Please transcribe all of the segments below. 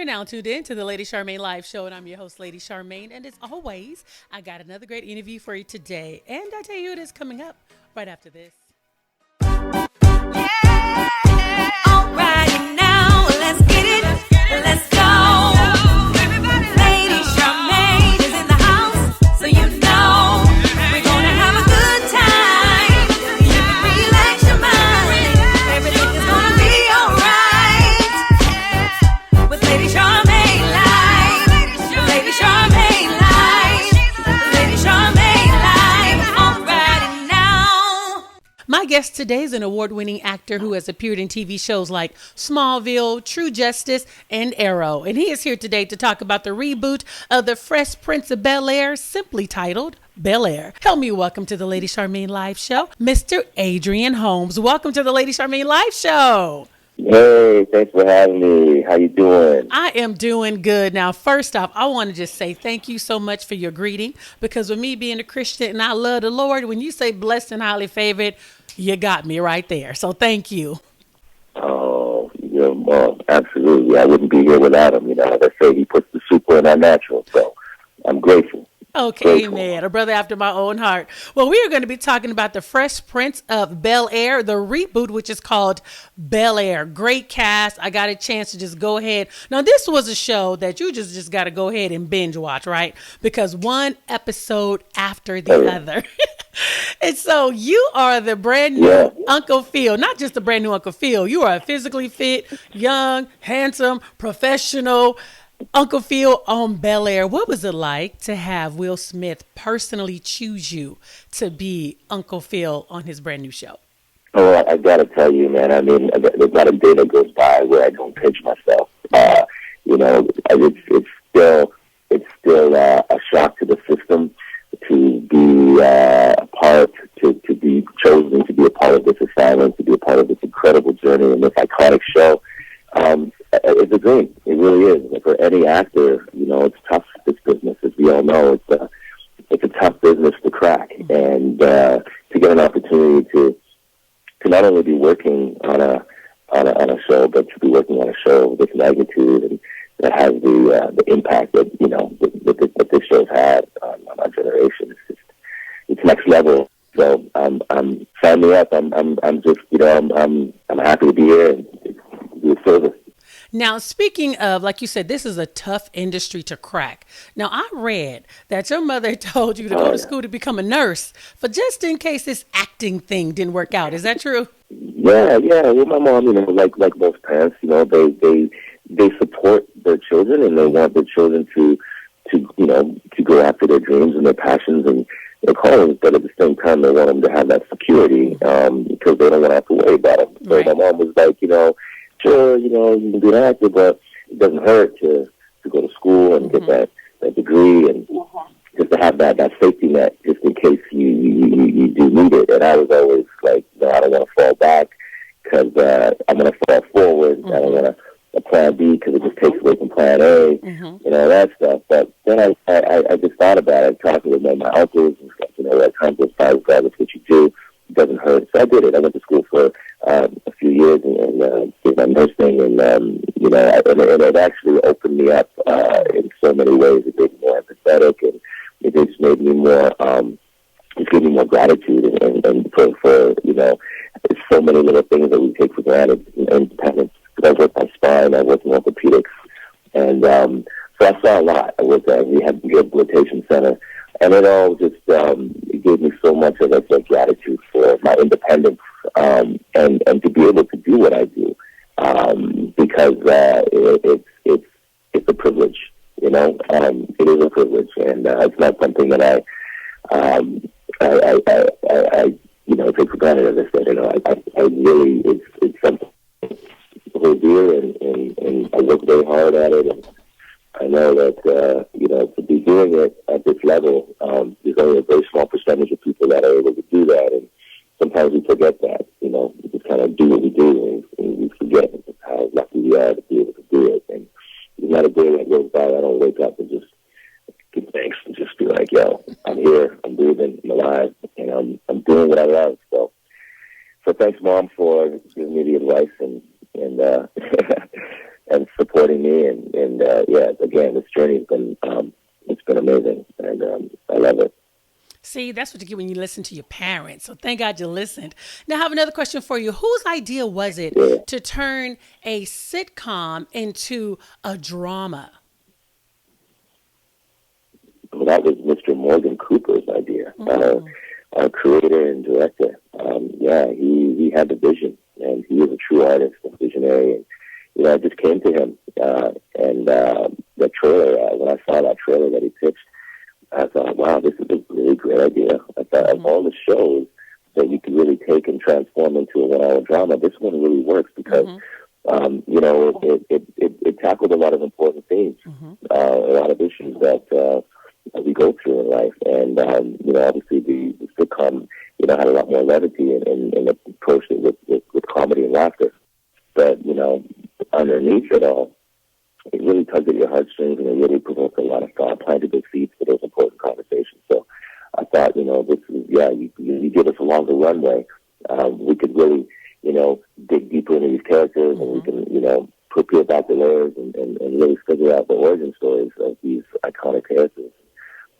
You're now tuned in to the Lady Charmaine Live Show, and I'm your host, Lady Charmaine. And as always, I got another great interview for you today. And I tell you, it is coming up right after this. Yeah. All right, now let's get it. Let's go. Lady Charmaine is in the house, so you know we're gonna have a good time. You can relax your mind. Everything is gonna be alright. With Lady Charmaine Live. Lady Charmaine Live. Lady Charmaine Live. All right, now. My guest today is an award-winning actor who has appeared in TV shows like Smallville, True Justice, and Arrow. And he is here today to talk about the reboot of The Fresh Prince of Bel Air, simply titled Bel Air. Help me welcome to the Lady Charmaine Live Show, Mr. Adrian Holmes. Welcome to the Lady Charmaine Live Show. Hey, thanks for having me. How you doing? I am doing good. Now, first off, I want to just say thank you so much for your greeting, because with me being a Christian and I love the Lord, when you say blessed and highly favored, you got me right there. So thank you. Oh, absolutely. I wouldn't be here without him. You know, as I say, he puts the super in our natural. So I'm grateful. Okay, man, a brother after my own heart. Well, we are going to be talking about The Fresh Prince of Bel Air, the reboot, which is called Bel Air. Great cast. I got a chance to just go ahead. Now, this was a show that you just got to go ahead and binge watch, right? Because one episode after the other. And so you are the brand new Uncle Phil, not just the brand new Uncle Phil. You are a physically fit, young, handsome, professional Uncle Phil on Bel Air. What was it like to have Will Smith personally choose you to be Uncle Phil on his brand new show? Oh, I got to tell you, man, I mean, there's not a day that goes by where I don't pinch myself. You know, it's still a shock to the system to be a part, to be chosen to be a part of this assignment, to be a part of this incredible journey and this iconic show. It's a dream. It really is. For any actor, you know, it's tough, this business. As we all know, it's a tough business to crack. And to get an opportunity to not only be working on a show, but to be working on a show of this magnitude and that has the impact that, you know, that this show's had on our generation. It's next level. So sign me up. I'm just, you know, I'm happy to be here and do a service. Now, speaking of, like you said, this is a tough industry to crack. Now, I read that your mother told you to go to school to become a nurse, for just in case this acting thing didn't work out. Is that true? Yeah. Well, my mom, you know, like most parents, you know, they support their children and they want their children to you know, to go after their dreams and their passions and their callings, but at the same time, they want them to have that security because they don't want to have to worry about them. So my mom was like, you know, sure, you know, you can be an actor, but it doesn't hurt to go to school and get that degree and just to have that safety net just in case you do need it. And I was always like, no, I don't want to fall back because I'm going to fall forward. I don't want a plan B because it just takes away from plan A and all that stuff. But then I just thought about it, talking with my uncles and stuff, you know, that time goes by regardless what you do. It doesn't hurt. So I did it. I went to school for a few years and did my nursing, and you know, and it actually opened me up in so many ways. It made me more empathetic, and it just made me more, it gave me more gratitude, and for you know, there's so many little things that we take for granted, independence. Because I worked on spine, I worked in orthopedics, and so I saw a lot. I worked at a rehabilitation center. And it all just it gave me so much of that gratitude for my independence and to be able to do what I do because it's a privilege, you know. It is a privilege, and it's not something that I you know, take for granted. As I said, you know, I really it's something I hold dear, and I work very hard at it. And I know that, you know, to be doing it at this level, there's only a very small percentage of people that are able to do that. And sometimes we forget that, you know, we just kind of do what we do and we forget how lucky we are to be able to do it. And there's not a day that goes by I don't wake up and just give thanks and just be like, yo, I'm here, I'm breathing, I'm alive, and I'm doing what I love. So thanks, Mom, for giving me the advice and and supporting me, and yeah, again, this journey's been it's been amazing, and I love it. See, that's what you get when you listen to your parents. So thank God you listened. Now, I have another question for you. Whose idea was it Yeah. to turn a sitcom into a drama? Well, that was Mr. Morgan Cooper's idea, our creator and director. Yeah, he had the vision, and he is a true artist and visionary. And I just came to him, and the trailer. When I saw that trailer that he pitched, I thought, wow, this is a really great idea. I thought of all the shows that you could really take and transform into a 1 hour drama, this one really works because, it tackled a lot of important themes, a lot of issues that we go through in life. And, obviously the sitcom, had a lot more levity and approached it with comedy and laughter. But, underneath it all, it really tugged at your heartstrings, and it really provoked a lot of thought, planted the seeds for those important conversations. So I thought, this is, you give us a longer runway. We could really, dig deeper into these characters, and we can, peel back the layers and really figure out the origin stories of these iconic characters.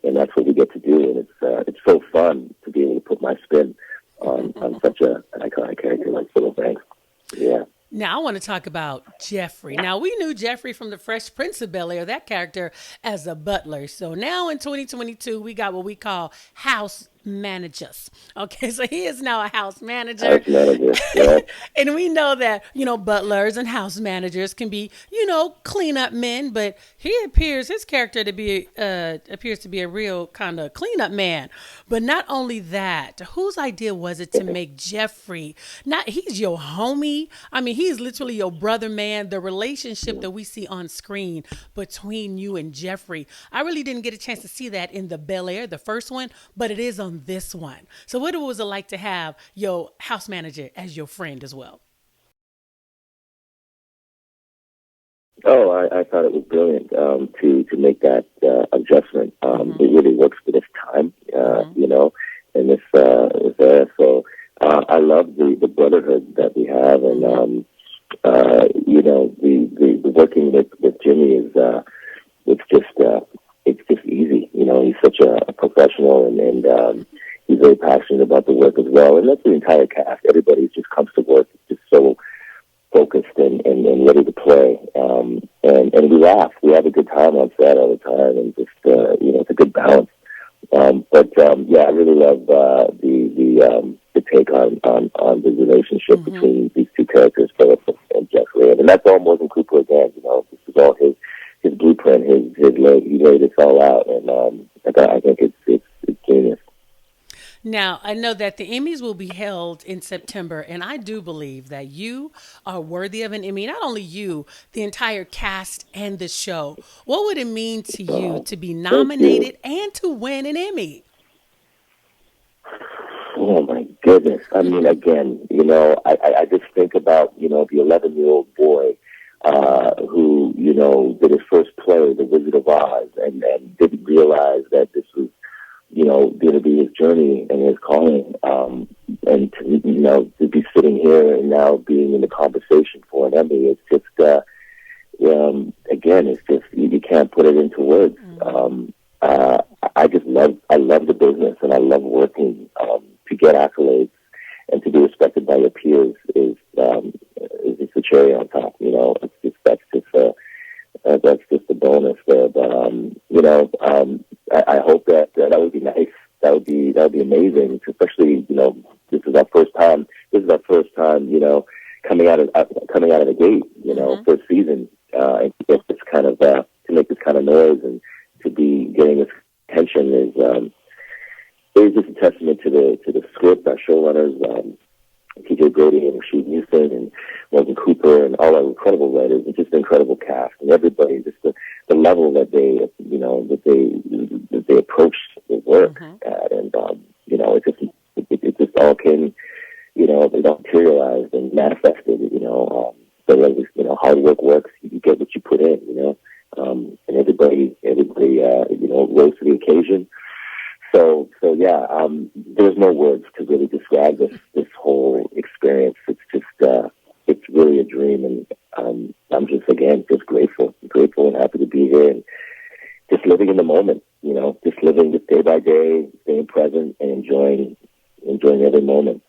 And that's what we get to do. And it's so fun to be able to put my spin on such an iconic character like Philip Banks. Yeah. Now, I want to talk about Jeffrey. Now, we knew Jeffrey from the Fresh Prince of Bel Air, that character, as a butler. So now in 2022, we got what we call house managers. Okay, so he is now a house manager. House manager, yeah. And we know that, butlers and house managers can be, cleanup men, but his character appears to be a real kind of cleanup man. But not only that, whose idea was it to make Jeffrey, he's your homie. I mean, he's literally your brother, man. The relationship that we see on screen between you and Jeffrey, I really didn't get a chance to see that in the Bel Air, the first one, but it is on this one. So what was it like to have your house manager as your friend as well? Oh, I thought it was brilliant to make that adjustment. It really works for this time, and this era. So I love the brotherhood that we have, and the working with Jimmy is it's just easy. He's such a professional, and he's very passionate about the work as well. And that's the entire cast. Everybody just comes to work just so focused and ready to play. And we laugh. We have a good time on set all the time, and just it's a good balance. I really love the take on the relationship between these two characters, Philip and Jeffrey. And that's all Morgan Cooper again. This is all his blueprint, his leg. He laid this all out, and I think it's genius. Now, I know that the Emmys will be held in September, and I do believe that you are worthy of an Emmy. Not only you, the entire cast and the show. What would it mean to you to be nominated and to win an Emmy? Oh, my goodness. I mean, again, I just think about, the 11-year-old boy who, did his first play, The Wizard of Oz, and didn't realize that this was, going to be his journey and his calling. And to be sitting here and now being in the conversation for an Emmy, it's just, again, it's just, you can't put it into words. I love the business, and I love working to get accolades and to be respected by your peers is just the cherry on top. That's just a bonus there. But I hope that would be nice. That would be amazing. Especially this is our first time. Coming out of the gate. First season. And to get this kind of to make this kind of noise and to be getting this attention is just a testament to the script, our showrunners, T.J. Brody and Rasheed Houston and Morgan Cooper and all our incredible writers, and just an incredible cast, and everybody, just the level that they approached the work at, and it just all came, it all materialized and manifested, so hard work works. You get what you put in, and everybody rose to the occasion. So yeah, there's no words to really describe this whole experience. It's just, it's really a dream, and I'm just again moment.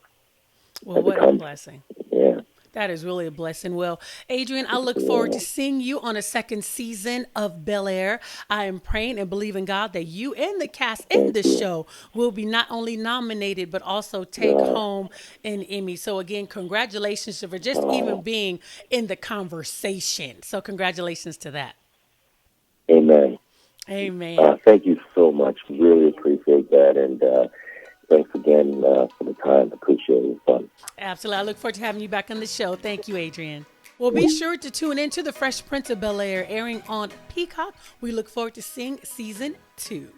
Well, As it what a comes. blessing. Yeah. That is really a blessing. Well, Adrian, I look forward to seeing you on a second season of Bel Air. I am praying and believing God that you and the cast in Thank this you. show will be not only nominated but also take Yeah. home an Emmy. So again, congratulations for just even being in the conversation. So congratulations to that. Amen. Amen. Thank you so much. Really appreciate that. And thanks again for the time. Appreciate it. Fun. Absolutely. I look forward to having you back on the show. Thank you, Adrian. Well, be sure to tune in to The Fresh Prince of Bel Air airing on Peacock. We look forward to seeing season 2.